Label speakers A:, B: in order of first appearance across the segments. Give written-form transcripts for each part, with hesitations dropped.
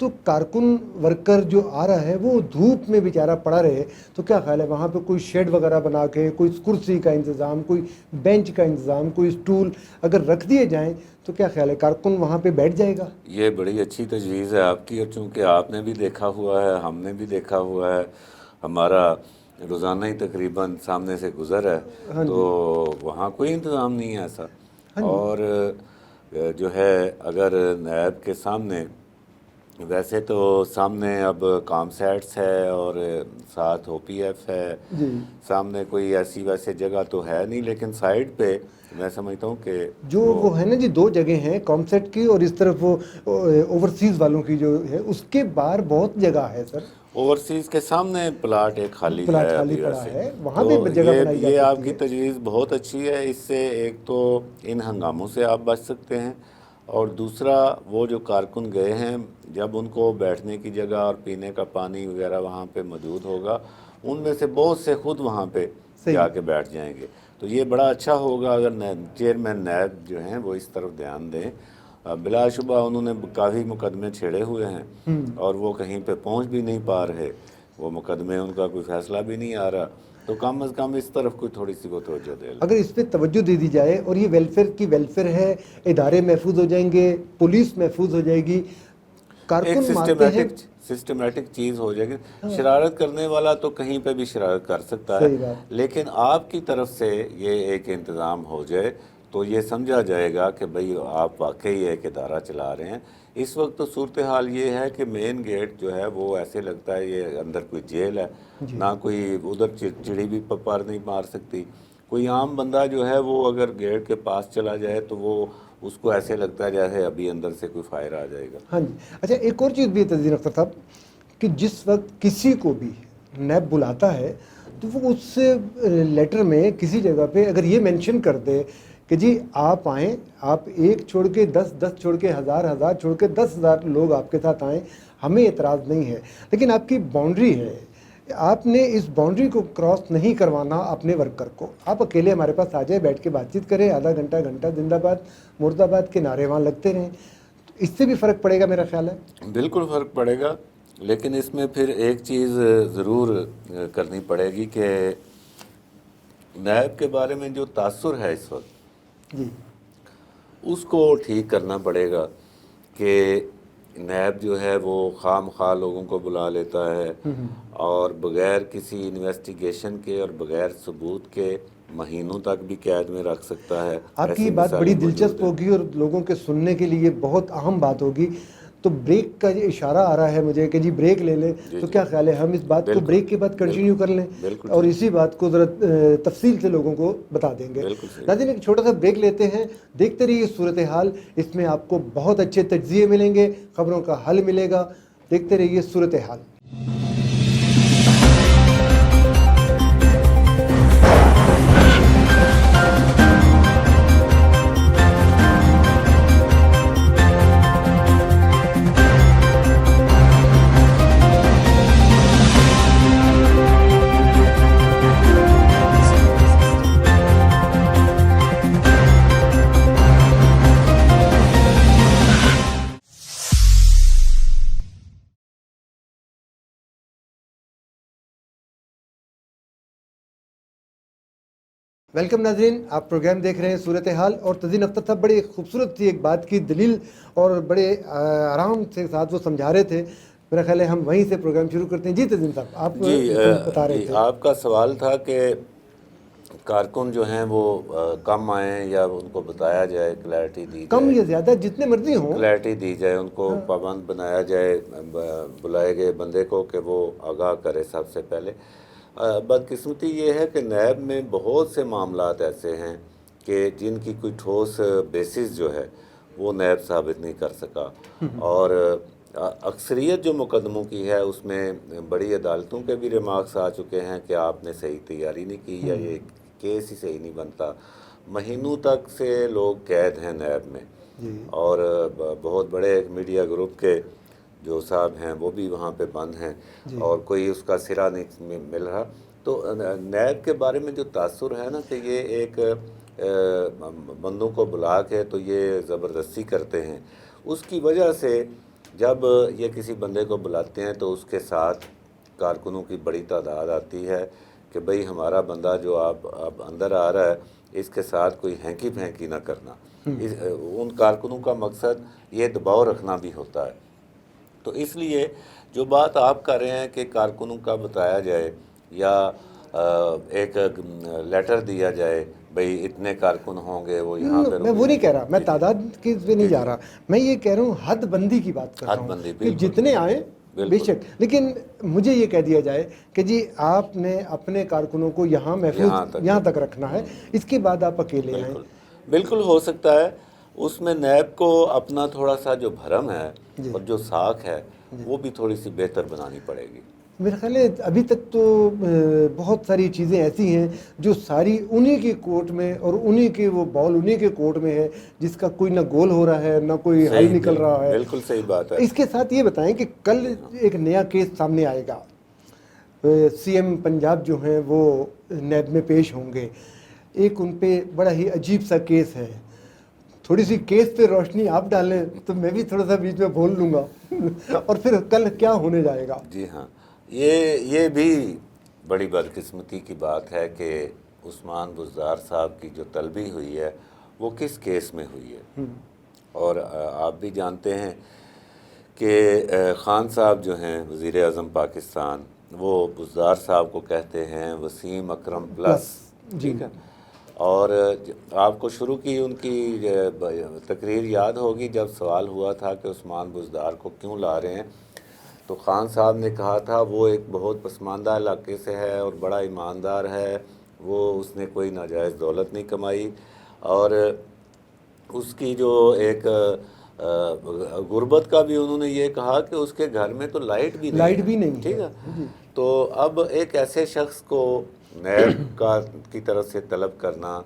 A: تو کارکن ورکر جو آ رہا ہے وہ دھوپ میں بیچارہ پڑا رہے، تو کیا خیال ہے وہاں پہ کوئی شیڈ وغیرہ بنا کے کوئی کرسی کا انتظام، کوئی بینچ کا انتظام، کوئی اسٹول اگر رکھ دیے جائیں تو کیا خیال ہے کارکن وہاں پہ بیٹھ جائے گا؟
B: یہ بڑی اچھی تجویز ہے آپ کی، اور چونکہ آپ نے بھی دیکھا ہوا ہے، ہم نے بھی دیکھا ہوا ہے، ہمارا روزانہ ہی تقریباً سامنے سے گزر ہے،
A: ہاں
B: تو
A: جی،
B: وہاں کوئی انتظام نہیں ہے ایسا۔
A: ہاں جی،
B: اور جو ہے اگر نیب کے سامنے، ویسے تو سامنے اب کام سیٹس ہے اور ساتھ او پی ایف ہے،
A: جی،
B: سامنے کوئی ایسی ویسے جگہ تو ہے نہیں، لیکن سائڈ پہ میں سمجھتا ہوں کہ
A: جو وہ ہے نا جی، دو جگہ ہیں کامسیٹ کی اور اس طرف وہ اوورسیز والوں کی جو ہے، اس کے باہر بہت جگہ ہے سر،
B: اوورسیز کے سامنے پلاٹ ایک خالی
A: پلاٹ
B: ہے
A: خالی
B: ابھی
A: پڑا
B: ویسے۔
A: ہے، وہاں
B: تو
A: بھی جگہ
B: یہ
A: بنائی جا
B: یہ آپ
A: سکتی
B: کی
A: ہے۔
B: تجویز بہت اچھی ہے، اس سے ایک تو ان ہنگاموں سے آپ بچ سکتے ہیں، اور دوسرا وہ جو کارکن گئے ہیں جب ان کو بیٹھنے کی جگہ اور پینے کا پانی وغیرہ وہاں پہ موجود ہوگا، ان میں سے بہت سے خود وہاں پہ
A: صحیح،
B: جا کے بیٹھ جائیں گے۔ تو یہ بڑا اچھا ہوگا اگر چیئرمین نیب جو ہیں وہ اس طرف دھیان دیں۔ بلا شبہ انہوں نے کافی مقدمے چھیڑے ہوئے ہیں اور وہ کہیں پہ پہنچ بھی نہیں پا رہے، وہ مقدمے ان کا کوئی فیصلہ بھی نہیں آ رہا، تو کم از کم اس طرف کوئی تھوڑی سی وہ توجہ دے لیں۔
A: اگر اس پہ توجہ دے دی جائے اور یہ ویلفیئر کی ویلفیئر ہے، ادارے محفوظ ہو جائیں گے، پولیس محفوظ ہو جائے گی،
B: ایک
A: کارکن مانتے ہیں۔
B: سسٹمیٹک چیز ہو جائے گی۔ شرارت کرنے والا تو کہیں پہ بھی شرارت کر سکتا ہے،
A: صحیح بات،
B: لیکن آپ کی طرف سے یہ ایک انتظام ہو جائے تو یہ سمجھا جائے گا کہ بھئی آپ واقعی ایک ادارہ چلا رہے ہیں۔ اس وقت تو صورتحال یہ ہے کہ مین گیٹ جو ہے وہ ایسے لگتا ہے یہ اندر کوئی جیل ہے،
A: جی،
B: نہ کوئی ادھر چڑی بھی پر نہیں مار سکتی۔ کوئی عام بندہ جو ہے وہ اگر گیٹ کے پاس چلا جائے تو وہ اس کو ایسے لگتا ہے جیسے ابھی اندر سے کوئی فائر آ جائے گا۔
A: ہاں جی۔ اچھا ایک اور چیز بھی ہے تنظیم اختر صاحب، کہ جس وقت کسی کو بھی نیب بلاتا ہے تو وہ اس لیٹر میں کسی جگہ پہ اگر یہ مینشن کر دے کہ جی آپ آئیں، آپ ایک چھوڑ کے 10، 10 چھوڑ کے 1000، 1000 چھوڑ کے 10,000 لوگ آپ کے ساتھ آئیں، ہمیں اعتراض نہیں ہے، لیکن آپ کی باؤنڈری ہے، آپ نے اس باؤنڈری کو کراس نہیں کروانا اپنے ورکر کو۔ آپ اکیلے ہمارے پاس آ جائیں، بیٹھ کے بات چیت کریں، آدھا گھنٹہ، گھنٹہ، زندہ باد مرد آباد کے نعرے وہاں لگتے رہیں، اس سے بھی فرق پڑے گا میرا خیال ہے۔
B: بالکل فرق پڑے گا، لیکن اس میں پھر ایک چیز ضرور کرنی پڑے گی کہ نیب کے بارے میں جو تاثر ہے اس وقت،
A: جی،
B: اس کو ٹھیک کرنا پڑے گا کہ نیب جو ہے وہ خام خواہ لوگوں کو بلا لیتا ہے اور بغیر کسی انویسٹیگیشن کے اور بغیر ثبوت کے مہینوں تک بھی قید میں رکھ سکتا ہے۔
A: آپ کی
B: ایسی
A: یہ بات بڑی
B: مثالیں موجود
A: دلچسپ
B: ہیں۔
A: ہوگی اور لوگوں کے سننے کے لیے بہت اہم بات ہوگی، تو بریک کا یہ اشارہ آ رہا ہے مجھے کہ جی بریک لے لیں،
B: جی
A: تو
B: جی،
A: کیا خیال ہے ہم اس بات کو
B: بالکل
A: بریک کے بعد کنٹینیو
B: بالکل
A: کر لیں
B: بالکل
A: اور
B: ٹھیک،
A: اسی بات کو ذرا تفصیل سے لوگوں کو بتا دیں گے۔
B: بالکل صحیح۔
A: ناظرین ایک چھوٹا سا بریک لیتے ہیں، دیکھتے رہیے صورتحال، اس میں آپ کو بہت اچھے تجزیے ملیں گے، خبروں کا حل ملے گا، دیکھتے رہیے صورتحال۔ ویلکم ناظرین، آپ پروگرام دیکھ رہے ہیں صورتحال، اور تزین اختر صاحب بڑی خوبصورت سی ایک بات کی دلیل اور بڑے آرام سے ساتھ وہ سمجھا رہے تھے، میرا خیال ہے ہم وہیں سے پروگرام شروع کرتے ہیں۔ جی تزین صاحب، آپ
B: جی
A: بتا رہے
B: جی،
A: تھے۔
B: آپ کا سوال تھا کہ کارکن جو ہیں وہ کم آئیں یا ان کو بتایا جائے، کلیئرٹی دی
A: کم
B: جائے،
A: یا زیادہ جتنے مرضی ہوں۔
B: کلیئرٹی دی جائے، ان کو پابند بنایا جائے، بلائے گئے بندے کو کہ وہ آگاہ کرے سب سے پہلے۔ بدقسمتی یہ ہے کہ نیب میں بہت سے معاملات ایسے ہیں کہ جن کی کوئی ٹھوس بیسس جو ہے وہ نیب ثابت نہیں کر سکا، اور اکثریت جو مقدموں کی ہے اس میں بڑی عدالتوں کے بھی ریمارکس آ چکے ہیں کہ آپ نے صحیح تیاری نہیں کی یا یہ کیس ہی صحیح نہیں بنتا۔ مہینوں تک سے لوگ قید ہیں نیب میں،
A: جی،
B: اور بہت بڑے میڈیا گروپ کے جو صاحب ہیں وہ بھی وہاں پہ بند ہیں،
A: جی،
B: اور کوئی اس کا سرا نہیں مل رہا۔ تو نیب کے بارے میں جو تاثر ہے نا کہ یہ ایک بندوں کو بلا کے تو یہ زبردستی کرتے ہیں، اس کی وجہ سے جب یہ کسی بندے کو بلاتے ہیں تو اس کے ساتھ کارکنوں کی بڑی تعداد آتی ہے کہ بھئی ہمارا بندہ جو اب اندر آ رہا ہے اس کے ساتھ کوئی ہینکی پھینکی نہ کرنا. ان کارکنوں کا مقصد یہ دباؤ رکھنا بھی ہوتا ہے. تو اس لیے جو بات آپ کر رہے ہیں کہ کارکنوں کا بتایا جائے یا ایک لیٹر دیا جائے بھئی اتنے کارکن ہوں گے وہ یہاں پہ
A: میں وہ نہیں کہہ رہا, میں
B: جی جی
A: تعداد کی پہ نہیں جا رہا, میں یہ کہہ رہا ہوں حد بندی کی بات کر رہا
B: حد
A: ہوں
B: بندی
A: کہ
B: بالکل
A: جتنے آئیں بے
B: بالکل
A: شک, لیکن مجھے یہ کہہ دیا جائے کہ جی آپ نے اپنے کارکنوں کو یہاں محفوظ یہاں تک رکھنا ہے, اس کے بعد آپ اکیلے آئیں.
B: بالکل بالکل ہو سکتا ہے. اس میں نیب کو اپنا تھوڑا سا جو بھرم ہے
A: جی
B: اور جو ساکھ ہے وہ بھی تھوڑی سی بہتر بنانی پڑے گی.
A: میرا خیال ہے ابھی تک تو بہت ساری چیزیں ایسی ہیں جو ساری انہی کے کورٹ میں اور انہی کے وہ بال انہی کے کورٹ میں ہے, جس کا کوئی نہ گول ہو رہا ہے نہ کوئی حل
B: صحیح
A: نکل رہا ہے.
B: بالکل صحیح بات ہے.
A: اس کے ساتھ یہ بتائیں کہ کل ایک نیا کیس سامنے آئے گا, سی ایم پنجاب جو ہیں وہ نیب میں پیش ہوں گے. ایک ان پہ بڑا ہی عجیب سا کیس ہے, تھوڑی سی کیس پہ روشنی آپ ڈالیں تو میں بھی تھوڑا سا بیچ میں بول لوں گا اور پھر کل کیا ہونے جائے گا.
B: جی ہاں, یہ بھی بڑی بدقسمتی کی بات ہے کہ عثمان بزدار صاحب کی جو طلبی ہوئی ہے وہ کس کیس میں ہوئی ہے. اور آپ بھی جانتے ہیں کہ خان صاحب جو ہیں وزیر اعظم پاکستان, وہ بزدار صاحب کو کہتے ہیں وسیم اکرم پلس.
A: جی
B: ٹھیک ہے, اور آپ کو شروع کی ان کی تقریر یاد ہوگی جب سوال ہوا تھا کہ عثمان بزدار کو کیوں لا رہے ہیں, تو خان صاحب نے کہا تھا وہ ایک بہت پسماندہ علاقے سے ہے اور بڑا ایماندار ہے, وہ اس نے کوئی ناجائز دولت نہیں کمائی, اور اس کی جو ایک غربت کا بھی انہوں نے یہ کہا کہ اس کے گھر میں تو لائٹ بھی نہیں ہے. ٹھیک ہے, تو اب ایک ایسے شخص کو نیب کی طرف سے طلب کرنا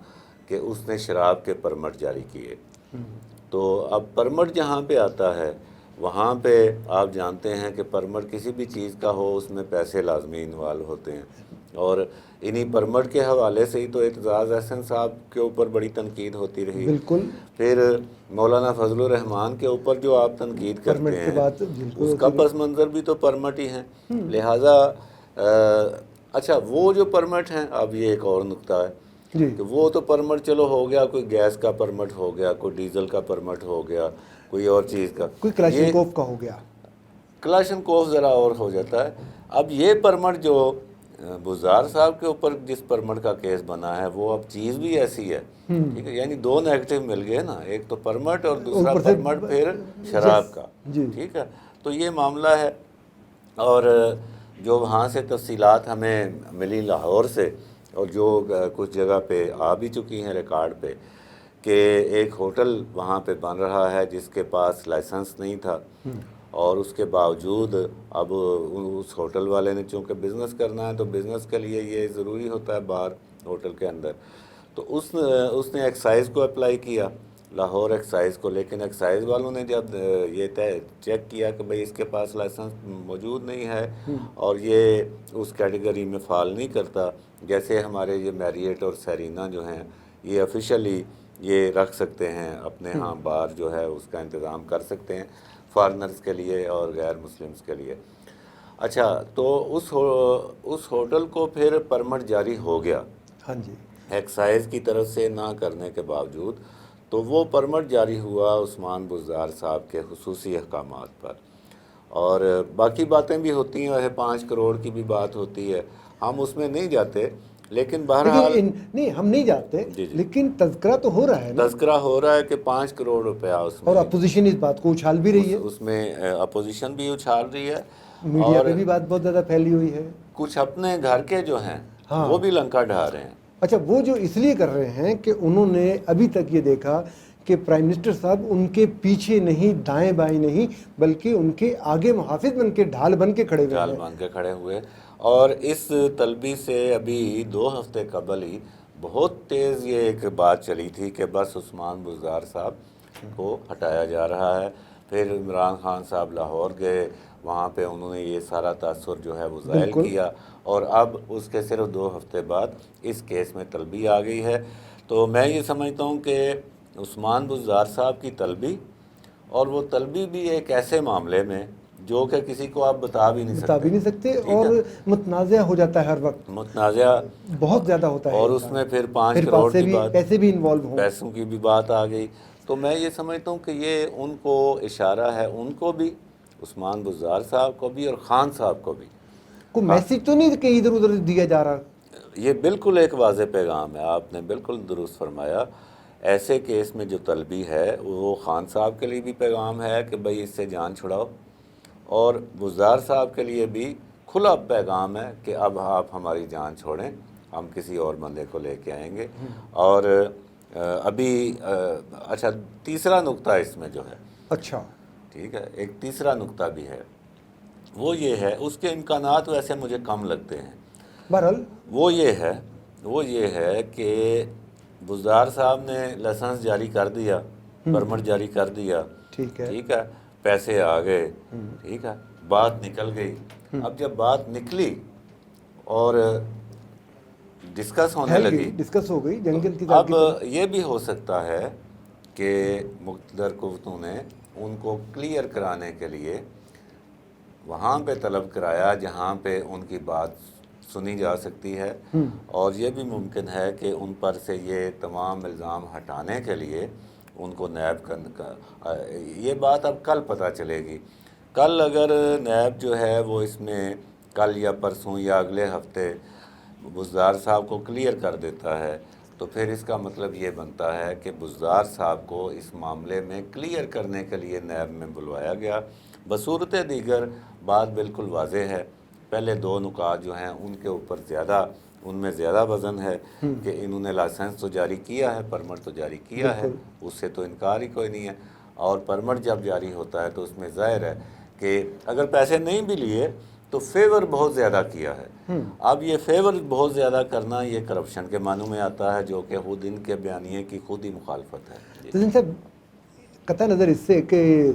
B: کہ اس نے شراب کے پرمٹ جاری کیے, تو اب پرمٹ جہاں پہ آتا ہے وہاں پہ آپ جانتے ہیں کہ پرمٹ کسی بھی چیز کا ہو اس میں پیسے لازمی انوالو ہوتے ہیں, اور انہی پرمٹ کے حوالے سے ہی تو اعتزاز احسن صاحب کے اوپر بڑی تنقید ہوتی رہی.
A: بالکل,
B: پھر مولانا فضل الرحمان کے اوپر جو آپ تنقید
A: پرمٹ
B: کرتے
A: کے
B: ہیں
A: بعد بالکل
B: اس کا پس منظر بھی تو پرمٹ ہی ہیں. لہٰذا اچھا وہ جو پرمٹ ہیں, اب یہ ایک اور نقطہ ہے
A: جی
B: کہ وہ تو پرمٹ چلو ہو گیا, کوئی گیس کا پرمٹ ہو گیا, کوئی ڈیزل کا پرمٹ ہو گیا, کوئی اور چیز کا,
A: کوئی کلاشنکوف کا ہو گیا,
B: کلاشنکوف ذرا اور ہو جاتا ہے. اب یہ پرمٹ جو بزدار صاحب کے اوپر جس پرمٹ کا کیس بنا ہے وہ اب چیز بھی ایسی ہے. ٹھیک ہے, یعنی دو نیگیٹو مل گئے نا, ایک تو پرمٹ اور دوسرا
A: اوپر سے
B: پرمٹ پھر شراب کا.
A: جی
B: ٹھیک ہے, تو یہ معاملہ ہے. اور جو وہاں سے تفصیلات ہمیں ملی لاہور سے, اور جو کچھ جگہ پہ آ بھی چکی ہیں ریکارڈ پہ, کہ ایک ہوٹل وہاں پہ بن رہا ہے جس کے پاس لائسنس نہیں تھا, اور اس کے باوجود اب اس ہوٹل والے نے چونکہ بزنس کرنا ہے تو بزنس کے لیے یہ ضروری ہوتا ہے باہر ہوٹل کے اندر, تو اس نے ایکسائز کو اپلائی کیا, لاہور ایکسائز کو, لیکن ایکسائز والوں نے جب یہ چیک کیا کہ بھئی اس کے پاس لائسنس موجود نہیں ہے اور یہ اس کیٹیگری میں فال نہیں کرتا, جیسے ہمارے یہ میریٹ اور سیرینا جو ہیں یہ آفیشلی یہ رکھ سکتے ہیں اپنے ہاں بار جو ہے اس کا انتظام کر سکتے ہیں فارنرز کے لیے اور غیر مسلمز کے لیے. اچھا, تو اس ہوٹل کو پھر پرمٹ جاری ہو گیا,
A: ہاں جی,
B: ایکسائز کی طرف سے نہ کرنے کے باوجود, تو وہ پرمٹ جاری ہوا عثمان بزدار صاحب کے خصوصی احکامات پر. اور باقی باتیں بھی ہوتی ہیں, ویسے 5 کروڑ کی بھی بات ہوتی ہے, ہم اس میں نہیں جاتے, لیکن بہرحال
A: نہیں ہم نہیں جاتے,
B: جی جی
A: لیکن تذکرہ تو ہو رہا ہے نا,
B: تذکرہ ہو رہا ہے کہ 5 کروڑ روپیہ اس
A: اور
B: میں,
A: اپوزیشن اس بات کو اچھال بھی رہی ہے,
B: اس میں اپوزیشن بھی اچھال رہی ہے,
A: میڈیا
B: اور
A: پہ بھی بات بہت زیادہ پھیلی ہوئی ہے.
B: کچھ اپنے گھر کے جو ہیں
A: ہاں,
B: وہ بھی لنکا ڈھا رہے ہیں.
A: اچھا, وہ جو اس لیے کر رہے ہیں کہ انہوں نے ابھی تک یہ دیکھا کہ پرائم منسٹر صاحب ان کے پیچھے نہیں, دائیں بائیں نہیں, بلکہ ان کے آگے محافظ بن کے, ڈھال بن کے کھڑے ہوئے
B: ڈھال
A: ہیں.
B: بن کے کھڑے ہوئے, اور اس طلبی سے ابھی 2 ہفتے قبل ہی بہت تیز یہ ایک بات چلی تھی کہ بس عثمان بزدار صاحب کو ہٹایا جا رہا ہے. پھر عمران خان صاحب لاہور گئے, وہاں پہ انہوں نے یہ سارا تاثر جو ہے وہ ظاہر
A: بالکل,
B: کیا, اور اب اس کے صرف 2 ہفتے بعد اس کیس میں طلبی آ گئی ہے. تو میں یہ سمجھتا ہوں کہ عثمان بزدار صاحب کی طلبی اور وہ طلبی بھی ایک ایسے معاملے میں جو کہ کسی کو آپ بتا بھی نہیں
A: بتا بھی نہیں سکتے، اور متنازع ہو جاتا ہے ہر وقت،
B: متنازع
A: بہت زیادہ ہوتا ہے
B: اور اس
A: انسان،
B: میں پھر 5
A: پھر
B: کروڑ کی بات،
A: پیسے بھی انوالو ہوں۔
B: پیسوں کی بھی بات آ گئی۔ تو میں یہ سمجھتا ہوں کہ یہ ان کو اشارہ ہے، ان کو بھی، عثمان بزدار صاحب کو بھی اور خان صاحب کو بھی۔
A: کوئی میسج تو نہیں کہ ادھر ادھر دیا جا رہا؟
B: یہ بالکل ایک واضح پیغام ہے، آپ نے بالکل درست فرمایا۔ ایسے کیس میں جو طلبی ہے وہ خان صاحب کے لیے بھی پیغام ہے کہ بھئی اس سے جان چھڑاؤ، اور بزدار صاحب کے لیے بھی کھلا پیغام ہے کہ اب آپ ہماری جان چھوڑیں، ہم کسی اور بندے کو لے کے آئیں گے۔ اور ابھی اچھا، تیسرا نقطہ اس میں جو ہے،
A: اچھا
B: ٹھیک ہے، ایک تیسرا نقطہ بھی ہے، وہ یہ ہے، اس کے امکانات ویسے مجھے کم لگتے ہیں۔
A: بہرحال
B: وہ یہ ہے کہ بزدار صاحب نے لائسنس جاری کر دیا، پرمٹ جاری کر دیا،
A: ٹھیک ہے،
B: ٹھیک ہے، پیسے آ گئے، ٹھیک ہے، بات نکل گئی۔ اب جب بات نکلی اور ڈسکس ہونے
A: پھیل
B: لگی،
A: گئی، ڈسکس ہو گئی،
B: تو
A: جنگل کی
B: اب
A: طرح۔
B: یہ بھی ہو سکتا ہے کہ مقتدر قوتوں نے ان کو کلیئر کرانے کے لیے وہاں پہ طلب کرایا جہاں پہ ان کی بات سنی جا سکتی ہے، اور یہ بھی ممکن ہے کہ ان پر سے یہ تمام الزام ہٹانے کے لیے ان کو نیب کا یہ بات اب کل پتہ چلے گی۔ کل اگر نیب جو ہے وہ اس میں کل یا پرسوں یا اگلے ہفتے بزدار صاحب کو کلیئر کر دیتا ہے، تو پھر اس کا مطلب یہ بنتا ہے کہ بزدار صاحب کو اس معاملے میں کلیئر کرنے کے لیے نیب میں بلوایا گیا۔ بصورت دیگر بات بالکل واضح ہے، پہلے 2 نکات جو ہیں ان کے اوپر ان میں زیادہ وزن ہے کہ انہوں نے لائسنس تو جاری کیا ہے، پرمٹ تو جاری کیا ہے، اس سے تو انکار ہی کوئی نہیں ہے، اور پرمٹ جب جاری ہوتا ہے تو اس میں ظاہر ہے کہ اگر پیسے نہیں بھی لیے تو فیور بہت زیادہ کیا ہے۔ اب یہ فیور بہت زیادہ کرنا یہ کرپشن کے معنوں میں آتا ہے، جو کہ خود ان کے بیانیے کی خود ہی مخالفت ہے۔
A: تو صاحب، قطع نظر اس سے کہ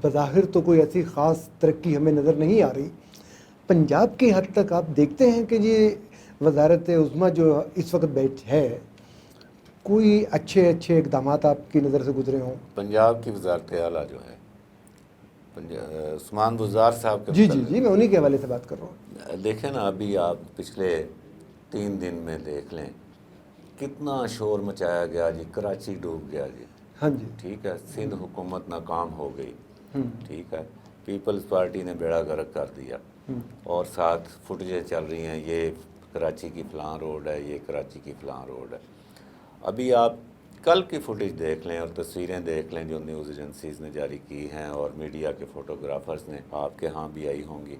A: بظاہر تو کوئی ایسی خاص ترقی ہمیں نظر نہیں آ رہی، پنجاب کی حد تک آپ دیکھتے ہیں کہ یہ وزارت عظمیٰ جو اس وقت بیٹھ ہے، کوئی اچھے اقدامات آپ کی نظر سے گزرے ہوں؟
B: پنجاب کی وزارت اعلیٰ جو ہے عثمان بزدار صاحب کے
A: جی
B: متعلق،
A: میں انہی کے حوالے سے بات کر رہا ہوں۔
B: دیکھیں نا، ابھی آپ پچھلے 3 دن میں دیکھ لیں کتنا شور مچایا گیا جی، کراچی ڈوب گیا جی،
A: ہاں جی،
B: ٹھیک ہے، سندھ حکومت ناکام ہو گئی، ٹھیک ہے، پیپلز پارٹی نے بیڑا غرق کر دیا، اور ساتھ فوٹیجیں چل رہی ہیں، یہ کراچی کی فلاں روڈ ہے، یہ کراچی کی فلاں روڈ ہے۔ ابھی آپ کل کی فوٹیج دیکھ لیں اور تصویریں دیکھ لیں جو نیوز ایجنسیز نے جاری کی ہیں اور میڈیا کے فوٹوگرافرز نے، آپ کے ہاں بھی آئی ہوں گی،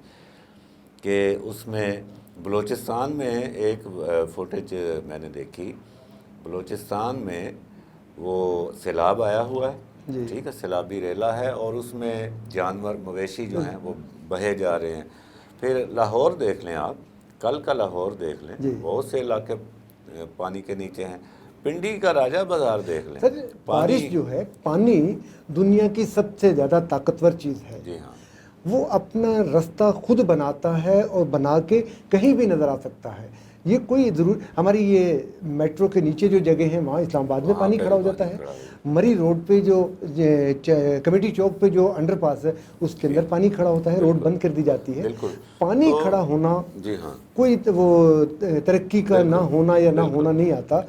B: کہ اس میں بلوچستان میں ایک فوٹیج میں نے دیکھی، بلوچستان میں وہ سیلاب آیا ہوا ہے، ٹھیک ہے، سیلابی ریلا ہے، اور اس میں جانور مویشی جو ہیں وہ بہے جا رہے ہیں۔ پھر لاہور دیکھ لیں آپ، کل کا لاہور دیکھ لیں، بہت سے علاقے پانی کے نیچے ہیں۔ پنڈی کا راجہ بازار دیکھ لیں،
A: سر، بارش جو ہے، پانی دنیا کی سب سے زیادہ طاقتور چیز ہے،
B: جی ہاں،
A: وہ اپنا رستہ خود بناتا ہے اور بنا کے کہیں بھی نظر آ سکتا ہے۔ یہ کوئی ہماری یہ میٹرو کے نیچے جو جگہ ہیں وہاں اسلام آباد میں پانی کھڑا ہو جاتا ہے، مری روڈ پہ جو کمیٹی چوک پہ جو انڈر پاس ہے اس کے اندر پانی کھڑا ہوتا ہے، روڈ بند کر دی جاتی ہے۔
B: بالکل،
A: پانی کھڑا ہونا
B: جی ہاں،
A: کوئی وہ ترقی کا نہ ہونا یا نہ ہونا نہیں آتا۔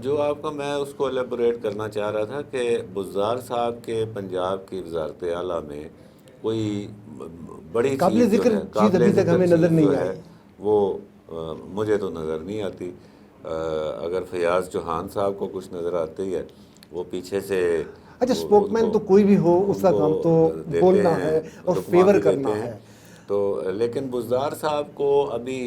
B: جو آپ کا میں اس کو ایلیبوریٹ کرنا چاہ رہا تھا کہ بزدار صاحب کے پنجاب کی وزارت اعلیٰ میں کوئی بڑی
A: قابل
B: چیز جو
A: ذکر
B: ہے،
A: چیز ابھی تک ہمیں نظر
B: چیز
A: نہیں
B: جو ہے
A: آئی۔
B: وہ مجھے تو نظر نہیں آتی۔ اگر فیاض چوہان صاحب کو کچھ نظر آتی ہے، وہ پیچھے سے
A: اچھا، اسپوک مین تو کوئی بھی ہو، اس کا کام تو بولنا ہے اور فیور کرنا ہے۔
B: تو لیکن بزدار صاحب کو ابھی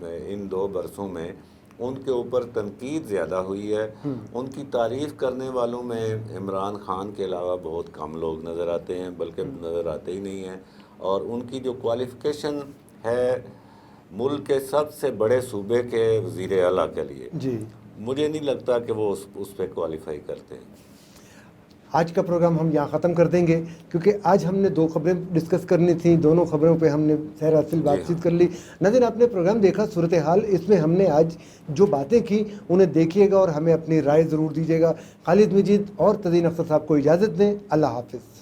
B: ان 2 برسوں میں ان کے اوپر تنقید زیادہ ہوئی ہے، ان کی تعریف کرنے والوں میں عمران خان کے علاوہ بہت کم لوگ نظر آتے ہیں، بلکہ نظر آتے ہی نہیں ہیں، اور ان کی جو کوالیفیکیشن ہے ملک کے سب سے بڑے صوبے کے وزیر اعلیٰ کے لیے،
A: جی،
B: مجھے نہیں لگتا کہ وہ اس پہ کوالیفائی کرتے ہیں۔
A: آج کا پروگرام ہم یہاں ختم کر دیں گے، کیونکہ آج ہم نے 2 خبریں ڈسکس کرنی تھیں، دونوں خبروں پہ ہم نے سیر حاصل بات چیت کر لی۔ ناظرین، آپ نے پروگرام دیکھا صورتحال، اس میں ہم نے آج جو باتیں کی انہیں دیکھیے گا اور ہمیں اپنی رائے ضرور دیجیے گا۔ خالد مجید اور تزئین اختر صاحب کو اجازت دیں، اللہ حافظ۔